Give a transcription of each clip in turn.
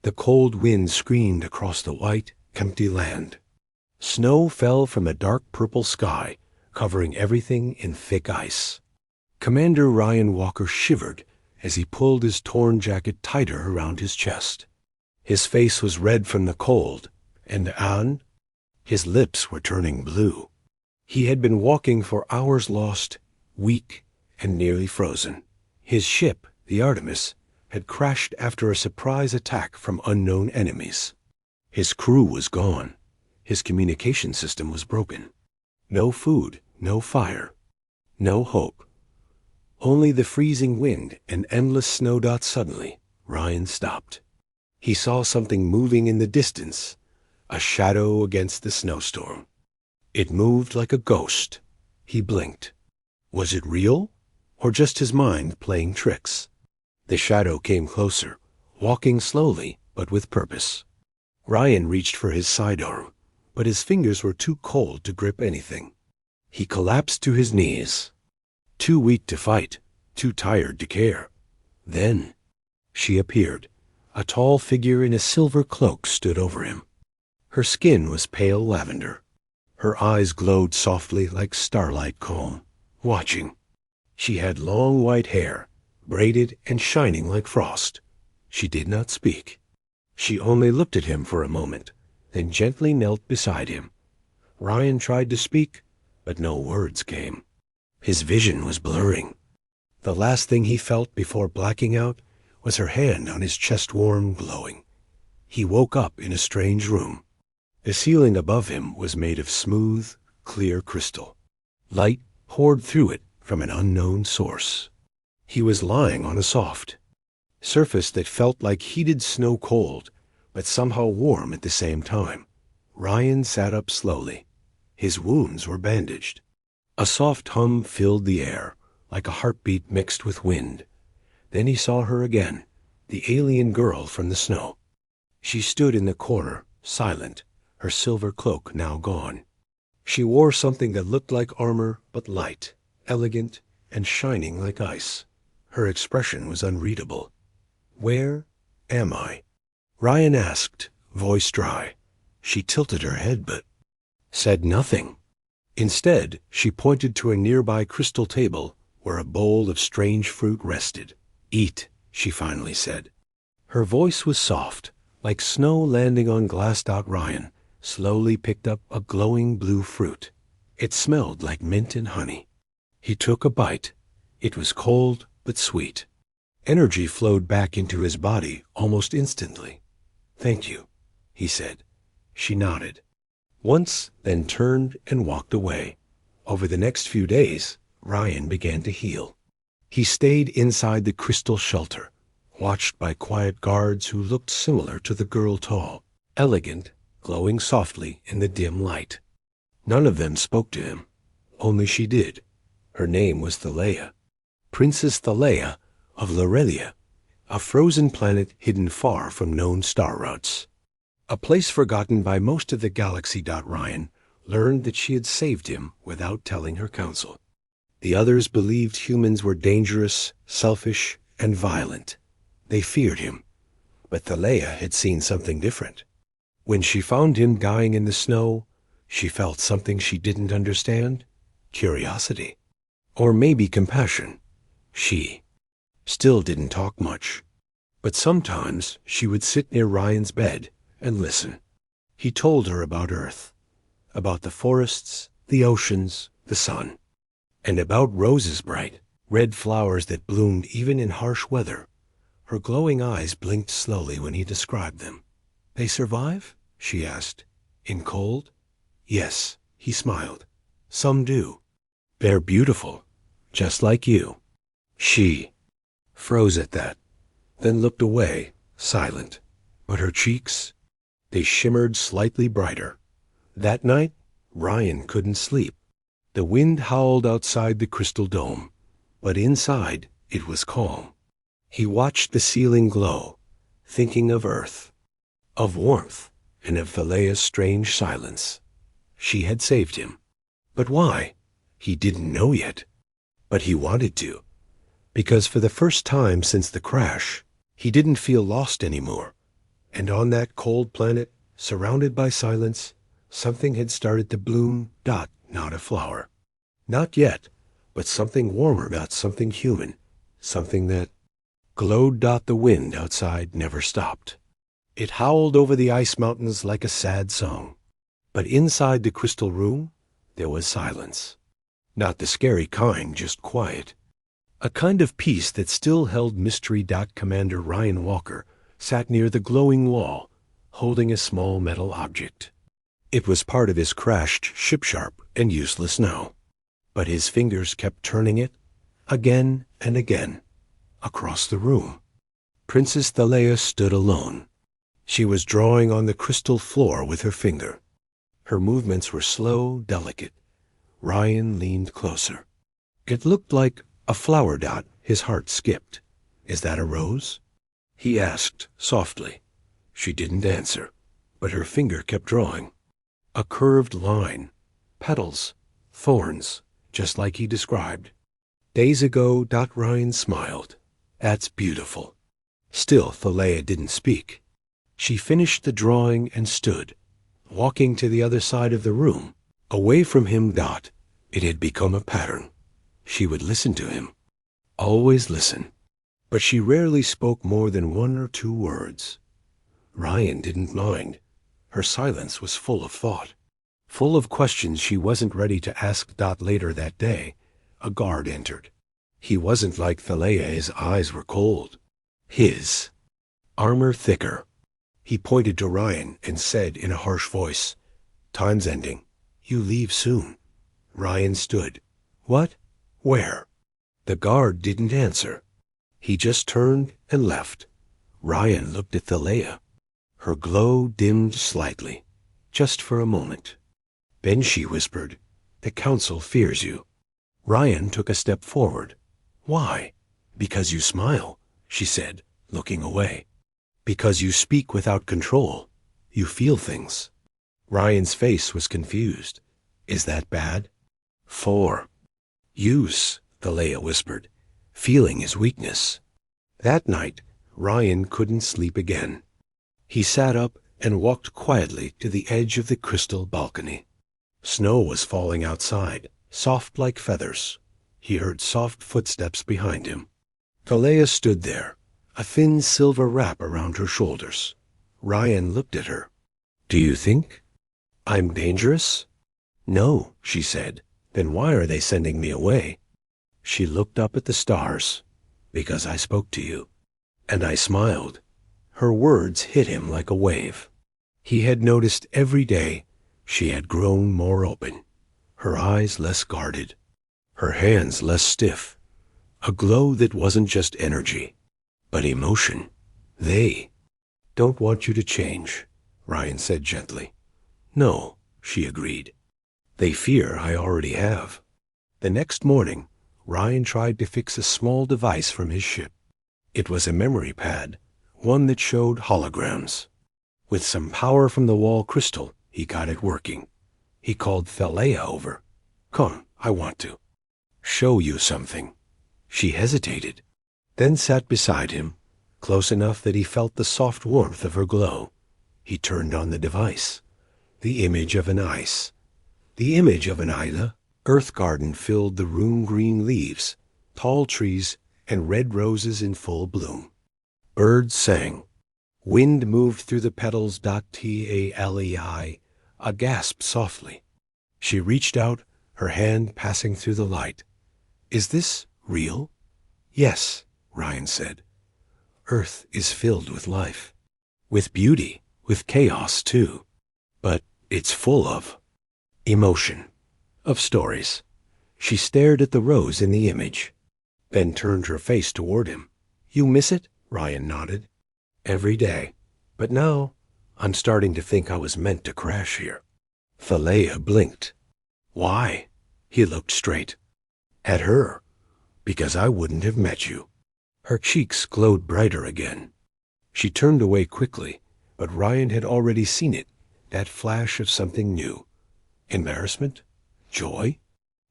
The cold wind screamed across the white, empty land. Snow fell from a dark purple sky, covering everything in thick ice. Commander Ryan Walker shivered as he pulled his torn jacket tighter around his chest. His face was red from the cold, and his lips were turning blue. He had been walking for hours lost, weak, and nearly frozen. His ship, the Artemis, had crashed after a surprise attack from unknown enemies. His crew was gone. His communication system was broken. No food, no fire, no hope. Only the freezing wind and endless snow dots. Suddenly, Ryan stopped. He saw something moving in the distance, a shadow against the snowstorm. It moved like a ghost. He blinked. Was it real, or just his mind playing tricks? The shadow came closer, walking slowly but with purpose. Ryan reached for his sidearm, but his fingers were too cold to grip anything. He collapsed to his knees. Too weak to fight, too tired to care. Then she appeared. A tall figure in a silver cloak stood over him. Her skin was pale lavender. Her eyes glowed softly like starlight calm, watching. She had long white hair, braided and shining like frost. She did not speak. She only looked at him for a moment, then gently knelt beside him. Ryan tried to speak, but no words came. His vision was blurring. The last thing he felt before blacking out was her hand on his chest, warm, glowing. He woke up in a strange room. The ceiling above him was made of smooth, clear crystal. Light poured through it from an unknown source. He was lying on a soft surface that felt like heated snow, cold, but somehow warm at the same time. Ryan sat up slowly. His wounds were bandaged. A soft hum filled the air, like a heartbeat mixed with wind. Then he saw her again, the alien girl from the snow. She stood in the corner, silent, her silver cloak now gone. She wore something that looked like armor, but light, elegant, and shining like ice. Her expression was unreadable. "Where am I?" Ryan asked, voice dry. She tilted her head but said nothing. Instead, she pointed to a nearby crystal table where a bowl of strange fruit rested. "Eat," she finally said. Her voice was soft, like snow landing on glassed out. Ryan slowly picked up a glowing blue fruit. It smelled like mint and honey. He took a bite. It was cold but sweet. Energy flowed back into his body almost instantly. "Thank you," he said. She nodded. Once, then turned and walked away. Over the next few days, Ryan began to heal. He stayed inside the crystal shelter, watched by quiet guards who looked similar to the girl, tall, elegant, glowing softly in the dim light. None of them spoke to him. Only she did. Her name was Thalea. Princess Thalea of Lorelia, a frozen planet hidden far from known star routes. A place forgotten by most of the galaxy. Ryan learned that she had saved him without telling her council. The others believed humans were dangerous, selfish, and violent. They feared him. But Thalea had seen something different. When she found him dying in the snow, she felt something she didn't understand. Curiosity. Or maybe compassion. She still didn't talk much. But sometimes she would sit near Ryan's bed and listen. He told her about Earth, about the forests, the oceans, the sun, and about roses, bright, red flowers that bloomed even in harsh weather. Her glowing eyes blinked slowly when he described them. "They survive?" she asked. "In cold?" "Yes," he smiled. "Some do. They're beautiful, just like you." She froze at that, then looked away, silent. But her cheeks, they shimmered slightly brighter. That night, Ryan couldn't sleep. The wind howled outside the crystal dome, but inside it was calm. He watched the ceiling glow, thinking of Earth, of warmth, and of Thalea's strange silence. She had saved him. But why? He didn't know yet. But he wanted to. Because for the first time since the crash, he didn't feel lost anymore. And on that cold planet, surrounded by silence, something had started to bloom. Not a flower. Not yet, but something warmer, something human. Something that glowed. The wind outside never stopped. It howled over the ice mountains like a sad song. But inside the crystal room, there was silence. Not the scary kind, just quiet. A kind of peace that still held mystery. Commander Ryan Walker sat near the glowing wall, holding a small metal object. It was part of his crashed ship, sharp and useless now. But his fingers kept turning it, again and again, across the room. Princess Thalea stood alone. She was drawing on the crystal floor with her finger. Her movements were slow, delicate. Ryan leaned closer. It looked like a flower. His heart skipped. "Is that a rose?" he asked softly. She didn't answer, but her finger kept drawing. A curved line, petals, thorns, just like he described. Days ago. Ryan smiled. "That's beautiful." Still, Thalea didn't speak. She finished the drawing and stood, walking to the other side of the room, away from him. It had become a pattern. She would listen to him. Always listen. But she rarely spoke more than 1 or 2 words. Ryan didn't mind. Her silence was full of thought, full of questions she wasn't ready to ask. Later that day, a guard entered. He wasn't like Thalea. His eyes were cold. His armor thicker. He pointed to Ryan and said in a harsh voice, "Time's ending. You leave soon." Ryan stood. "What? Where?" The guard didn't answer. He just turned and left. Ryan looked at Thalea. Her glow dimmed slightly, just for a moment. Then she whispered, "The council fears you." Ryan took a step forward. "Why?" "Because you smile," she said, looking away. "Because you speak without control. You feel things." Ryan's face was confused. "Is that bad?" "For use," Thalea whispered. "Feeling is weakness." That night, Ryan couldn't sleep again. He sat up and walked quietly to the edge of the crystal balcony. Snow was falling outside, soft like feathers. He heard soft footsteps behind him. Thalea stood there, a thin silver wrap around her shoulders. Ryan looked at her. "Do you think I'm dangerous?" "No," she said. "Then why are they sending me away?" She looked up at the stars. "Because I spoke to you." And I smiled. Her words hit him like a wave. He had noticed every day she had grown more open, her eyes less guarded, her hands less stiff, a glow that wasn't just energy, but emotion. "They don't want you to change," Ryan said gently. "No," she agreed. "They fear I already have." The next morning, Ryan tried to fix a small device from his ship. It was a memory pad, one that showed holograms. With some power from the wall crystal, he got it working. He called Thalea over. "Come, I want to show you something." She hesitated, then sat beside him, close enough that he felt the soft warmth of her glow. He turned on the device. The image of an ice. The image of an Ida. Earth garden filled the room, green leaves, tall trees, and red roses in full bloom. Birds sang. Wind moved through the petals. Talei, a gasp softly. She reached out, her hand passing through the light. "Is this real?" "Yes," Ryan said. "Earth is filled with life. With beauty, with chaos too. But it's full of emotion, of stories." She stared at the rose in the image, then turned her face toward him. "You miss it?" Ryan nodded. "Every day. But now I'm starting to think I was meant to crash here." Thalea blinked. "Why?" He looked straight at her. "Because I wouldn't have met you." Her cheeks glowed brighter again. She turned away quickly, but Ryan had already seen it, that flash of something new. Embarrassment? Joy?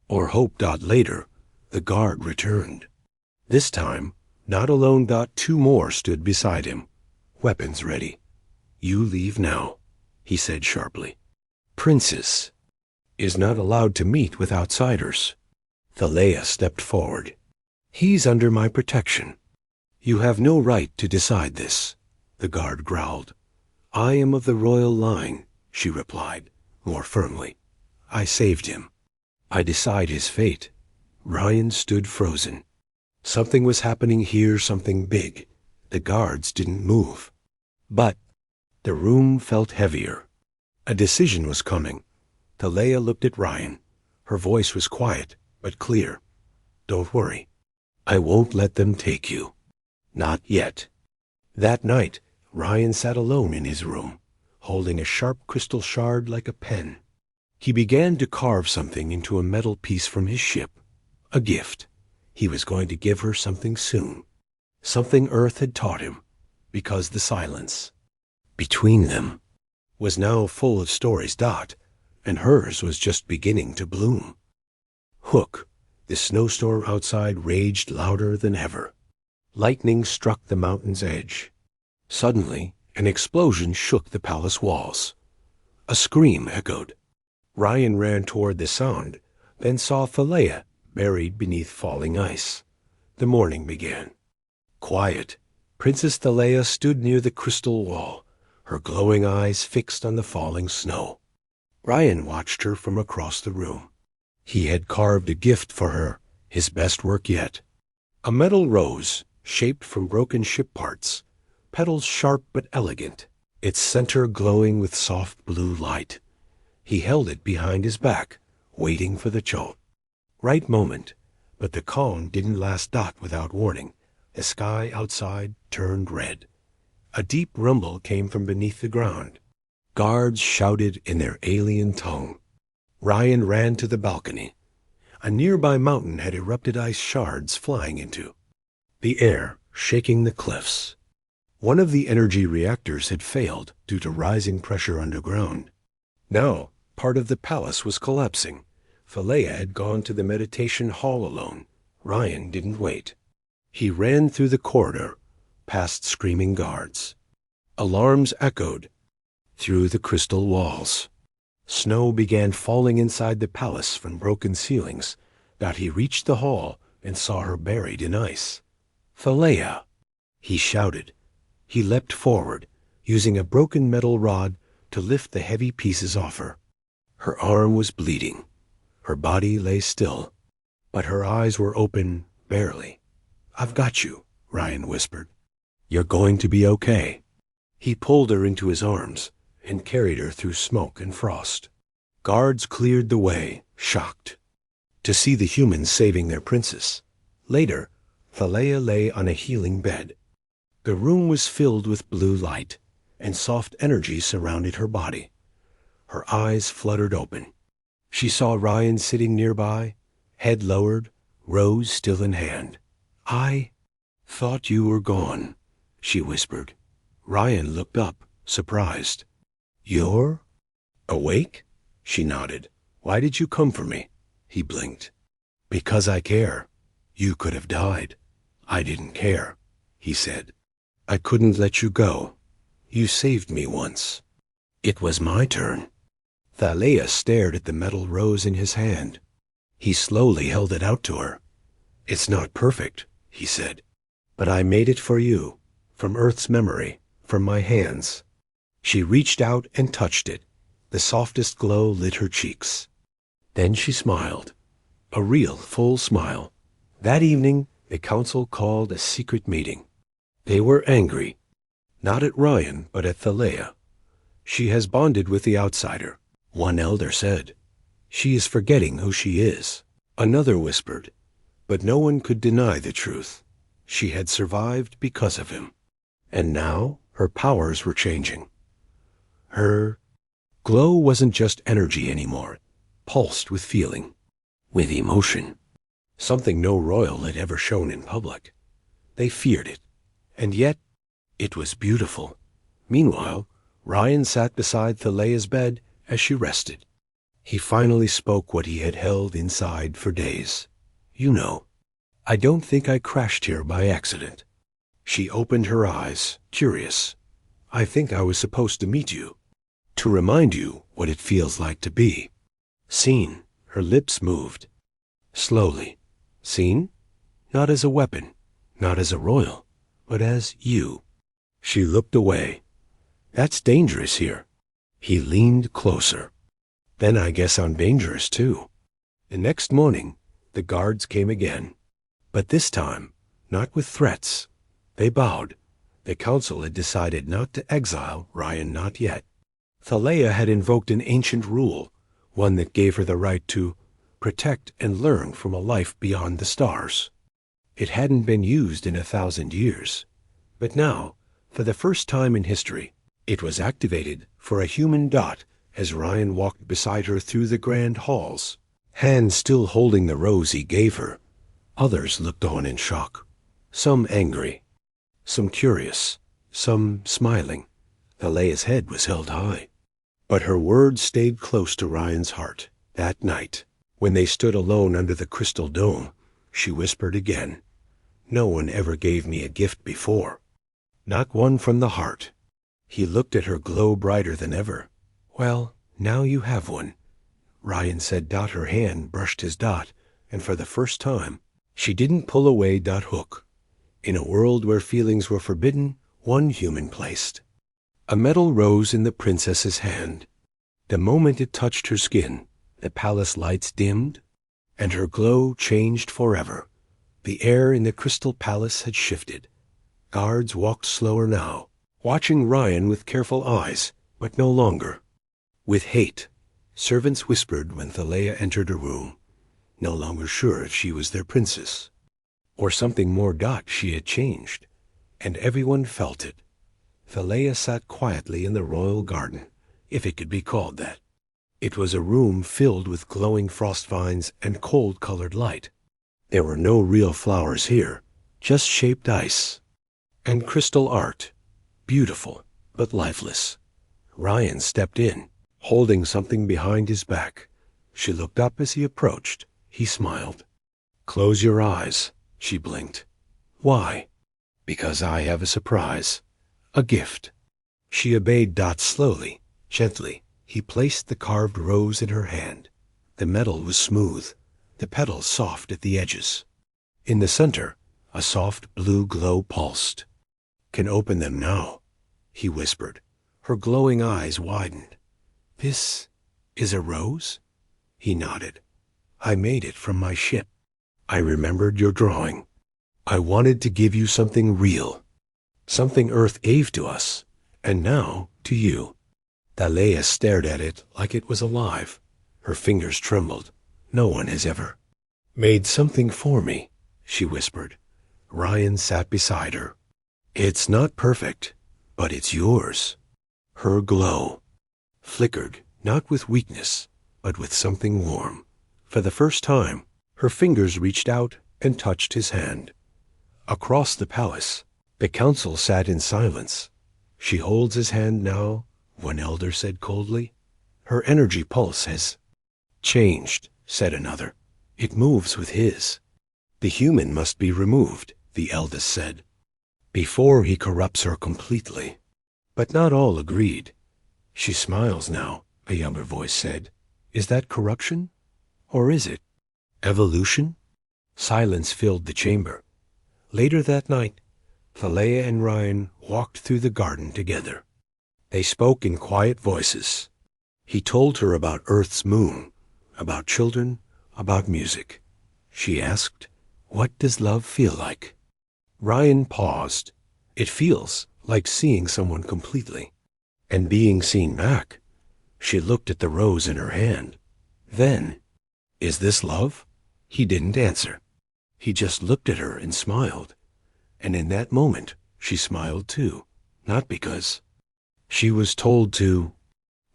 Or hope? Later, the guard returned. This time, not alone. 2 more stood beside him, weapons ready. You leave now, he said sharply. Princess is not allowed to meet with outsiders. Thaleia stepped forward. He's under my protection. You have no right to decide this, the guard growled. I am of the royal line, she replied, more firmly. I saved him. I decide his fate. Ryan stood frozen. Something was happening here, something big. The guards didn't move. But the room felt heavier. A decision was coming. Thaleia looked at Ryan. Her voice was quiet, but clear. Don't worry. I won't let them take you. Not yet. That night, Ryan sat alone in his room, holding a sharp crystal shard like a pen. He began to carve something into a metal piece from his ship. A gift. He was going to give her something soon. Something Earth had taught him, because the silence between them was now full of stories. And hers was just beginning to bloom. Hook, the snowstorm outside raged louder than ever. Lightning struck the mountain's edge. Suddenly, an explosion shook the palace walls. A scream echoed. Ryan ran toward the sound, then saw Thaleia buried beneath falling ice. The morning began. Quiet, Princess Thaleia stood near the crystal wall, her glowing eyes fixed on the falling snow. Ryan watched her from across the room. He had carved a gift for her, his best work yet. A metal rose, shaped from broken ship parts, petals sharp but elegant, its center glowing with soft blue light. He held it behind his back, waiting for the right moment, but the calm didn't last. Without warning, the sky outside turned red. A deep rumble came from beneath the ground. Guards shouted in their alien tongue. Ryan ran to the balcony. A nearby mountain had erupted, ice shards flying into the air, shaking the cliffs. One of the energy reactors had failed due to rising pressure underground. Now, part of the palace was collapsing. Thaleia had gone to the meditation hall alone. Ryan didn't wait. He ran through the corridor, past screaming guards. Alarms echoed through the crystal walls. Snow began falling inside the palace from broken ceilings. He reached the hall and saw her buried in ice. Thaleia, he shouted. He leapt forward, using a broken metal rod to lift the heavy pieces off her. Her arm was bleeding. Her body lay still, but her eyes were open barely. I've got you, Ryan whispered. You're going to be okay. He pulled her into his arms and carried her through smoke and frost. Guards cleared the way, shocked to see the humans saving their princess. Later, Thaleia lay on a healing bed. The room was filled with blue light, and soft energy surrounded her body. Her eyes fluttered open. She saw Ryan sitting nearby, head lowered, rose still in hand. I thought you were gone, she whispered. Ryan looked up, surprised. You're awake? She nodded. Why did you come for me? He blinked. Because I care. You could have died. I didn't care, he said. I couldn't let you go. You saved me once. It was my turn. Thaleia stared at the metal rose in his hand. He slowly held it out to her. It's not perfect, he said, but I made it for you, from Earth's memory, from my hands. She reached out and touched it. The softest glow lit her cheeks. Then she smiled, a real full smile. That evening, the council called a secret meeting. They were angry, not at Ryan, but at Thaleia. She has bonded with the outsider, one elder said. She is forgetting who she is. Another whispered, but no one could deny the truth. She had survived because of him. And now her powers were changing. Her glow wasn't just energy anymore, pulsed with feeling, with emotion. Something no royal had ever shown in public. They feared it, and yet it was beautiful. Meanwhile, Ryan sat beside Thaleia's bed as she rested. He finally spoke what he had held inside for days. You know, I don't think I crashed here by accident. She opened her eyes, curious. I think I was supposed to meet you, to remind you what it feels like to be seen. Her lips moved. Slowly. Seen? Not as a weapon, not as a royal, but as you. She looked away. That's dangerous here. He leaned closer. Then I guess I'm dangerous too. The next morning, the guards came again. But this time, not with threats. They bowed. The council had decided not to exile Ryan, not yet. Thaleia had invoked an ancient rule, one that gave her the right to protect and learn from a life beyond the stars. It hadn't been used in 1,000 years. But now, for the first time in history, it was activated for a human dot as Ryan walked beside her through the grand halls, hand still holding the rose he gave her. Others looked on in shock, some angry, some curious, some smiling. Thaleia's head was held high. But her words stayed close to Ryan's heart. That night, when they stood alone under the crystal dome, she whispered again, "No one ever gave me a gift before. Not one from the heart." He looked at her glow brighter than ever. "Well, now you have one." Ryan said. Her hand brushed his dot, and for the first time, she didn't pull away. Hook. In a world where feelings were forbidden, one human placed. A metal rose in the princess's hand. The moment it touched her skin, the palace lights dimmed, and her glow changed forever. The air in the crystal palace had shifted. Guards walked slower now, watching Ryan with careful eyes, but no longer with hate. Servants whispered when Thaleia entered a room, no longer sure if she was their princess, or something more. She had changed, and everyone felt it. Thaleia sat quietly in the royal garden, if it could be called that. It was a room filled with glowing frost vines and cold-colored light. There were no real flowers here, just shaped ice and crystal art, beautiful but lifeless. Ryan stepped in, holding something behind his back. She looked up as he approached. He smiled. "Close your eyes," she blinked. "Why?" "Because I have a surprise. A gift." She obeyed. Slowly, gently, he placed the carved rose in her hand. The metal was smooth, the petals soft at the edges. In the center, a soft blue glow pulsed. "Can open them now," he whispered. Her glowing eyes widened. "This is a rose?" He nodded. "I made it from my ship. I remembered your drawing. I wanted to give you something real, something Earth gave to us, and now to you." Thaleia stared at it like it was alive. Her fingers trembled. "No one has ever made something for me," she whispered. Ryan sat beside her. "It's not perfect, but it's yours." Her glow flickered, not with weakness, but with something warm. For the first time, her fingers reached out and touched his hand. Across the palace, the council sat in silence. "She holds his hand now," one elder said coldly. "Her energy pulse has changed," said another. "It moves with his." "The human must be removed," the eldest said, "before he corrupts her completely." But not all agreed. "She smiles now," a younger voice said. "Is that corruption? Or is it evolution?" Silence filled the chamber. Later that night, Thaleia and Ryan walked through the garden together. They spoke in quiet voices. He told her about Earth's moon, about children, about music. She asked, "What does love feel like?" Ryan paused. "It feels like seeing someone completely, and being seen back." She looked at the rose in her hand. Then, "Is this love?" He didn't answer. He just looked at her and smiled. And in that moment, she smiled too. Not because she was told to,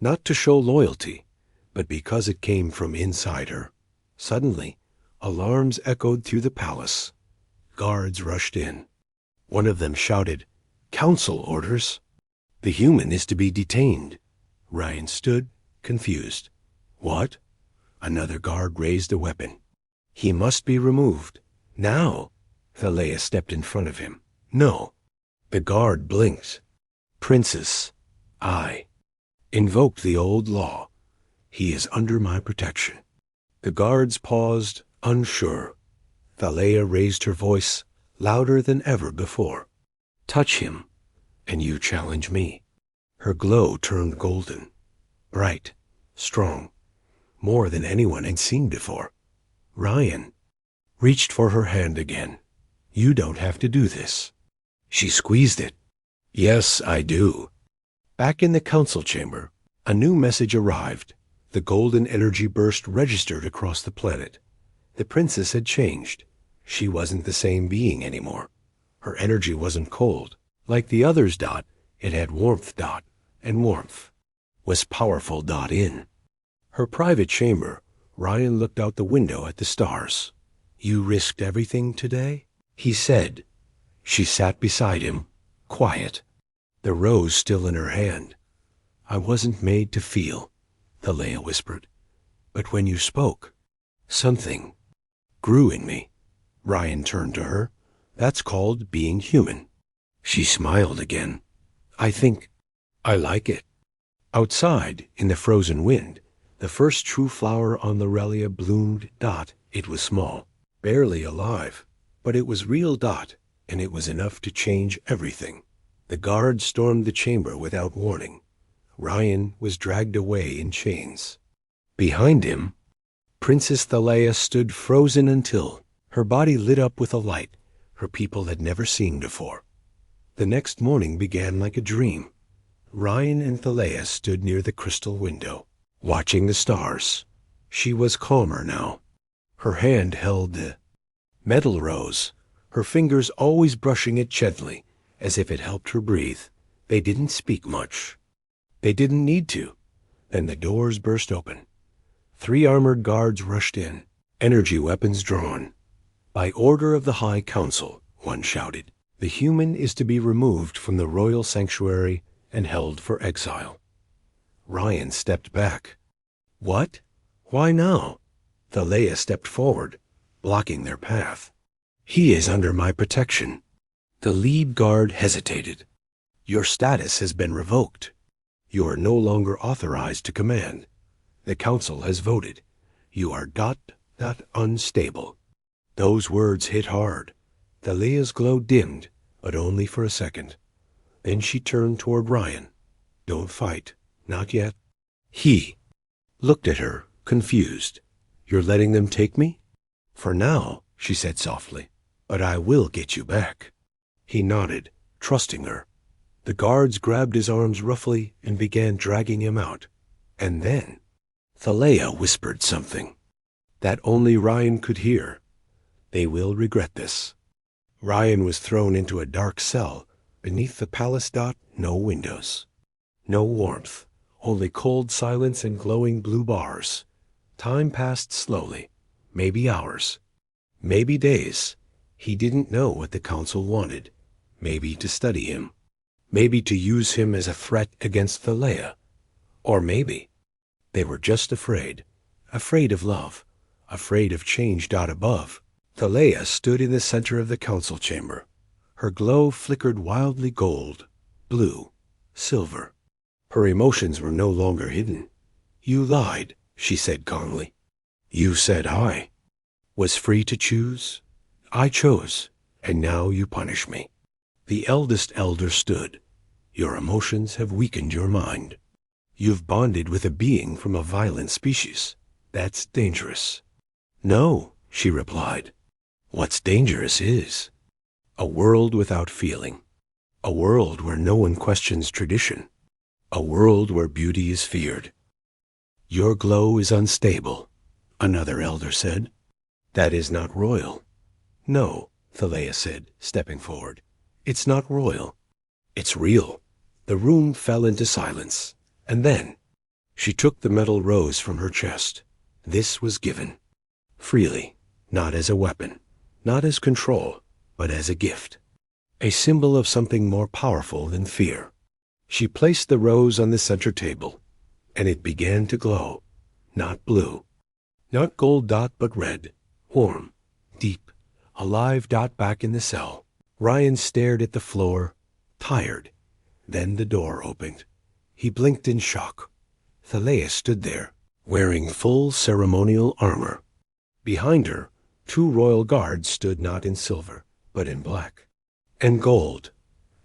not to show loyalty, but because it came from inside her. Suddenly, alarms echoed through the palace. Guards rushed in. One of them shouted, "Council orders! The human is to be detained." Ryan stood, confused. "What?" Another guard raised a weapon. "He must be removed. Now!" Thaleia stepped in front of him. "No." The guard blinked. Princess, I invoked the old law. He is under my protection. The guards paused, unsure. Thalia raised her voice, louder than ever before. Touch him, and you challenge me. Her glow turned golden, bright, strong, more than anyone had seen before. Ryan reached for her hand again. You don't have to do this. She squeezed it. Yes, I do. Back in the council chamber, a new message arrived. The golden energy burst registered across the planet. The princess had changed. She wasn't the same being anymore. Her energy wasn't cold. Like the others, it had warmth, and warmth was powerful. In her private chamber, Ryan looked out the window at the stars. You risked everything today? He said. She sat beside him, quiet, the rose still in her hand. I wasn't made to feel, Thalia whispered. But when you spoke, something grew in me. Ryan turned to her. That's called being human. She smiled again. I think I like it. Outside, in the frozen wind, the first true flower on Lorelia bloomed. It was small, barely alive, but it was real. And it was enough to change everything. The guards stormed the chamber without warning. Ryan was dragged away in chains. Behind him, Princess Thalia stood frozen until her body lit up with a light her people had never seen before. The next morning began like a dream. Ryan and Thalia stood near the crystal window, watching the stars. She was calmer now. Her hand held the metal rose, her fingers always brushing it gently, as if it helped her breathe. They didn't speak much. They didn't need to. Then the doors burst open. 3 armored guards rushed in, energy weapons drawn. By order of the High Council, one shouted, the human is to be removed from the royal sanctuary and held for exile. Ryan stepped back. What? Why now? Thalia stepped forward, blocking their path. He is under my protection. The lead guard hesitated. Your status has been revoked. You are no longer authorized to command. The council has voted. You are unstable. Those words hit hard. Thalia's glow dimmed, but only for a second. Then she turned toward Ryan. Don't fight. Not yet. He looked at her, confused. You're letting them take me? For now, she said softly. But I will get you back. He nodded, trusting her. The guards grabbed his arms roughly and began dragging him out. And then Thalia whispered something that only Ryan could hear. They will regret this. Ryan was thrown into a dark cell. Beneath the palace. No windows. No warmth. Only cold silence and glowing blue bars. Time passed slowly. Maybe hours. Maybe days. He didn't know what the council wanted. Maybe to study him. Maybe to use him as a threat against Thalia. Or maybe they were just afraid. Afraid of love. Afraid of change. Above, Thalia stood in the center of the council chamber. Her glow flickered wildly gold, blue, silver. Her emotions were no longer hidden. You lied, she said calmly. You said I was free to choose. I chose, and now you punish me. The eldest elder stood. Your emotions have weakened your mind. You've bonded with a being from a violent species. That's dangerous. No, she replied. What's dangerous is a world without feeling. A world where no one questions tradition. A world where beauty is feared. Your glow is unstable, another elder said. That is not royal. No, Thalia said, stepping forward. It's not royal. It's real. The room fell into silence. And then she took the metal rose from her chest. This was given. Freely. Not as a weapon. Not as control. But as a gift. A symbol of something more powerful than fear. She placed the rose on the center table. And it began to glow. Not blue. Not gold. But red. Warm. Deep. Alive. Back in the cell. Ryan stared at the floor, tired. Then the door opened. He blinked in shock. Thalea stood there, wearing full ceremonial armor. Behind her, 2 royal guards stood not in silver, but in black. And gold.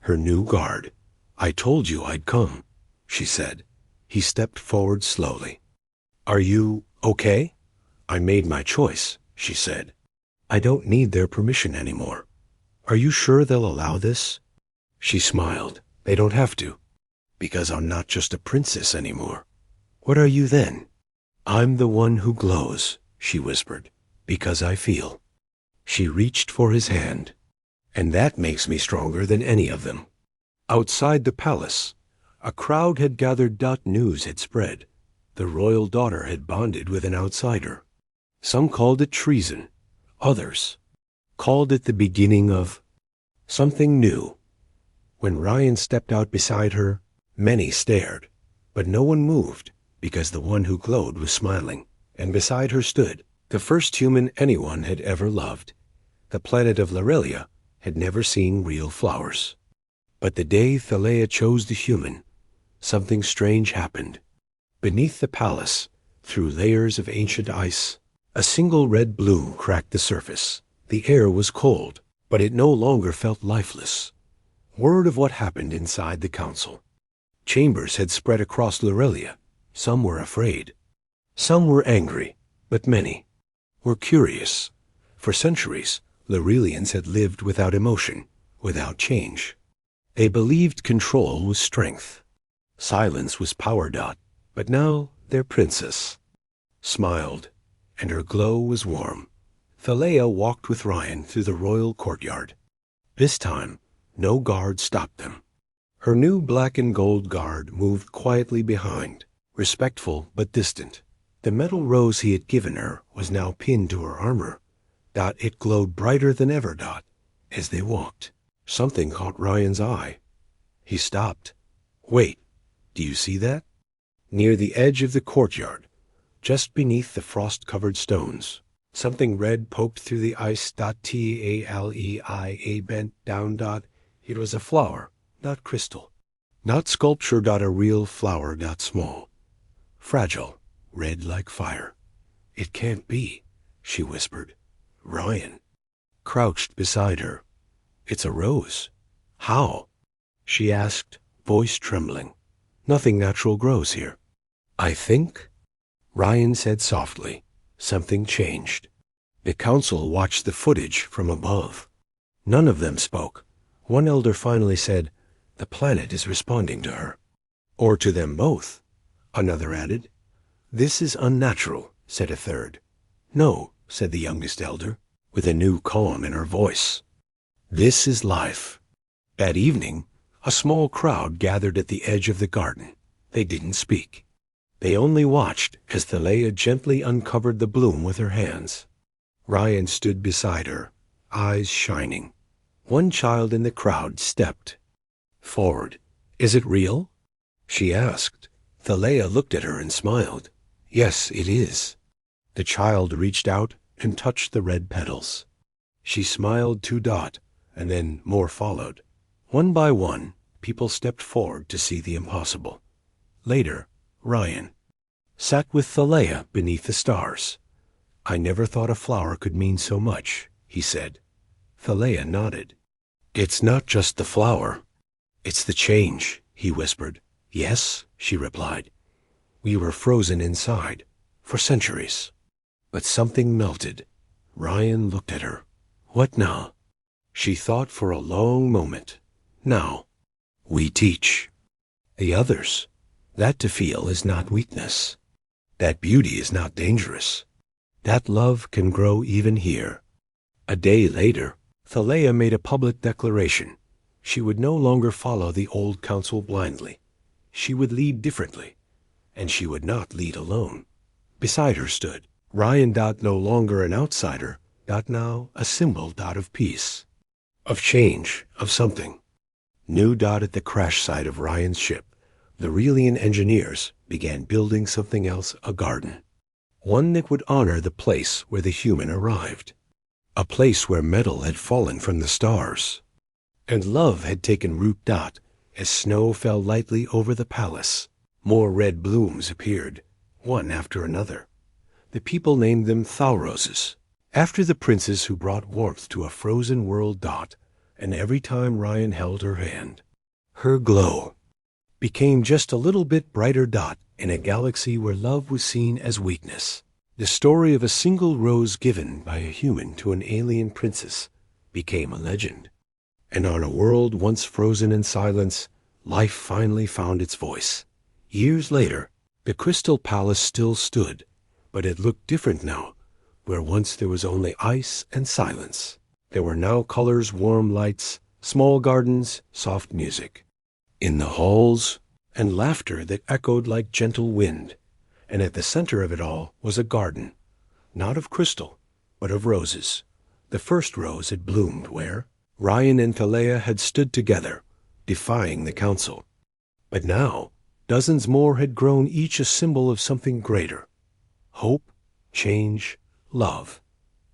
Her new guard. "I told you I'd come," she said. He stepped forward slowly. "Are you okay?" "I made my choice," she said. "I don't need their permission anymore. Are you sure they'll allow this?" She smiled. "They don't have to. Because I'm not just a princess anymore." "What are you then?" "I'm the one who glows," she whispered, "because I feel." She reached for his hand. "And that makes me stronger than any of them." Outside the palace, a crowd had gathered. News had spread. The royal daughter had bonded with an outsider. Some called it treason. Others called it the beginning of something new. When Ryan stepped out beside her, many stared, but no one moved, because the one who glowed was smiling, and beside her stood the first human anyone had ever loved. The planet of Lorelia had never seen real flowers. But the day Thalea chose the human, something strange happened. Beneath the palace, through layers of ancient ice, a single red bloom cracked the surface. The air was cold, but it no longer felt lifeless. Word of what happened inside the council. Chambers had spread across Lorelia. Some were afraid. Some were angry, but many were curious. For centuries, Lorelians had lived without emotion, without change. They believed control was strength. Silence was power. But now their princess smiled, and her glow was warm. Thalea walked with Ryan through the royal courtyard. This time, no guard stopped them. Her new black and gold guard moved quietly behind, respectful but distant. The metal rose he had given her was now pinned to her armor. It glowed brighter than ever. As they walked, something caught Ryan's eye. He stopped. "Wait, do you see that?" Near the edge of the courtyard, just beneath the frost-covered stones, something red poked through the ice. Taleia bent down. It was a flower, not crystal, not sculpture. A real flower. Small, fragile, red like fire. "It can't be," she whispered. Ryan crouched beside her. "It's a rose." "How?" she asked, voice trembling. "Nothing natural grows here." "I think," Ryan said softly, something changed. The council watched the footage from above. None of them spoke. One elder finally said, "The planet is responding to her." "Or to them both," another added. "This is unnatural," said a third. "No," said the youngest elder, with a new calm in her voice. "This is life." That evening, a small crowd gathered at the edge of the garden. They didn't speak. They only watched as Thalea gently uncovered the bloom with her hands. Ryan stood beside her, eyes shining. One child in the crowd stepped forward. "Is it real?" she asked. Thalea looked at her and smiled. "Yes, it is." The child reached out and touched the red petals. She smiled too. And then more followed. One by one, people stepped forward to see the impossible. Later, Ryan sat with Thalea beneath the stars. "I never thought a flower could mean so much," he said. Thalea nodded. "It's not just the flower. It's the change," he whispered. "Yes," she replied. "We were frozen inside for centuries." But something melted. Ryan looked at her. "What now?" She thought for a long moment. "Now, we teach the others that to feel is not weakness, that beauty is not dangerous, that love can grow even here." A day later, Thalea made a public declaration. She would no longer follow the old council blindly. She would lead differently, and she would not lead alone. Beside her stood Ryan. No longer an outsider. Now a symbol. Of peace, of change, of something new. At the crash site of Ryan's ship, the Relian engineers began building something else, a garden. One that would honor the place where the human arrived. A place where metal had fallen from the stars, and love had taken root. As snow fell lightly over the palace, more red blooms appeared, one after another. The people named them Thou roses, after the princess who brought warmth to a frozen world. And every time Ryan held her hand, her glow became just a little bit brighter. In a galaxy where love was seen as weakness, the story of a single rose given by a human to an alien princess became a legend. And on a world once frozen in silence, life finally found its voice. Years later, the Crystal Palace still stood, but it looked different now. Where once there was only ice and silence, there were now colors, warm lights, small gardens, soft music in the halls, and laughter that echoed like gentle wind. And at the center of it all was a garden, not of crystal, but of roses. The first rose had bloomed where Ryan and Thalia had stood together, defying the council. But now, dozens more had grown, each a symbol of something greater. Hope, change, love.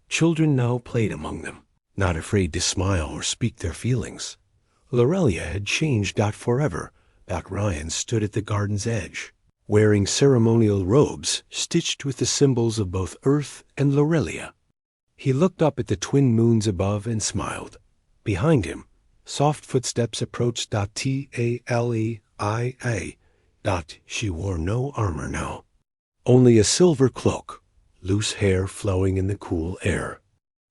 Children now played among them, not afraid to smile or speak their feelings. Lorelia had changed. Forever. Ryan stood at the garden's edge, wearing ceremonial robes stitched with the symbols of both Earth and Lorelia. He looked up at the twin moons above and smiled. Behind him, soft footsteps approached. Taleia. She wore no armor now, only a silver cloak, loose hair flowing in the cool air.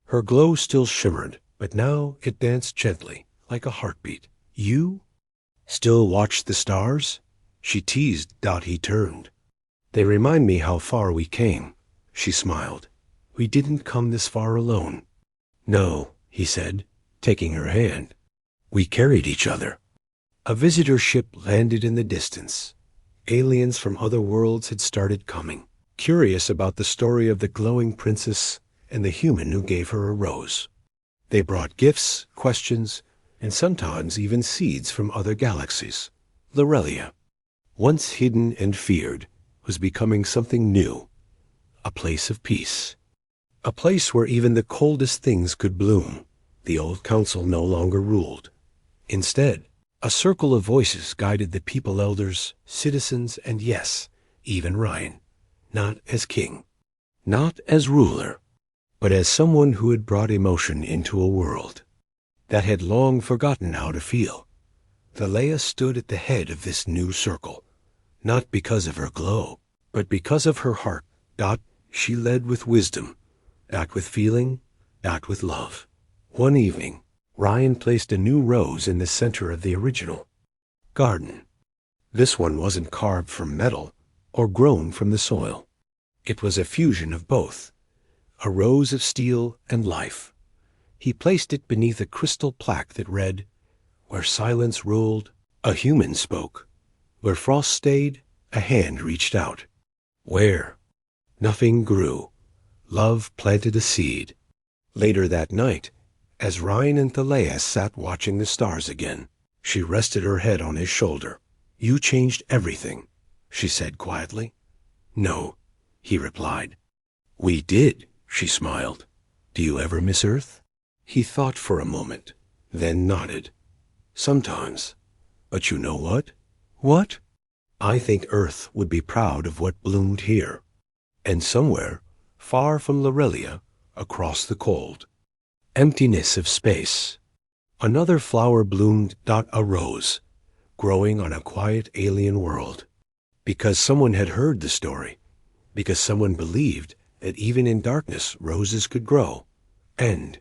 Her glow still shimmered, but now it danced gently, like a heartbeat. You still watch the stars? She teased. He turned. They remind me how far we came. She smiled. We didn't come this far alone. No, he said, taking her hand. We carried each other. A visitor ship landed in the distance. Aliens from other worlds had started coming, curious about the story of the glowing princess and the human who gave her a rose. They brought gifts, questions, and sometimes even seeds from other galaxies. Lorelia, once hidden and feared, was becoming something new. A place of peace. A place where even the coldest things could bloom. The old council no longer ruled. Instead, a circle of voices guided the people, elders, citizens, and yes, even Ryan. Not as king, not as ruler, but as someone who had brought emotion into a world that had long forgotten how to feel. Thalia stood at the head of this new circle, not because of her glow, but because of her heart. She led with wisdom, act with feeling, act with love. One evening, Ryan placed a new rose in the center of the original garden. This one wasn't carved from metal or grown from the soil. It was a fusion of both, a rose of steel and life. He placed it beneath a crystal plaque that read, "Where silence ruled, a human spoke. Where frost stayed, a hand reached out. Where nothing grew, love planted a seed." Later that night, as Ryan and Thalia sat watching the stars again, she rested her head on his shoulder. "You changed everything," she said quietly. "No," he replied. "We did," she smiled. "Do you ever miss Earth?" He thought for a moment, then nodded. "Sometimes. But you know what?" "What?" "I think Earth would be proud of what bloomed here." And somewhere, far from Lorelia, across the cold emptiness of space, another flower bloomed. A rose, growing on a quiet alien world. Because someone had heard the story. Because someone believed that even in darkness roses could grow. End.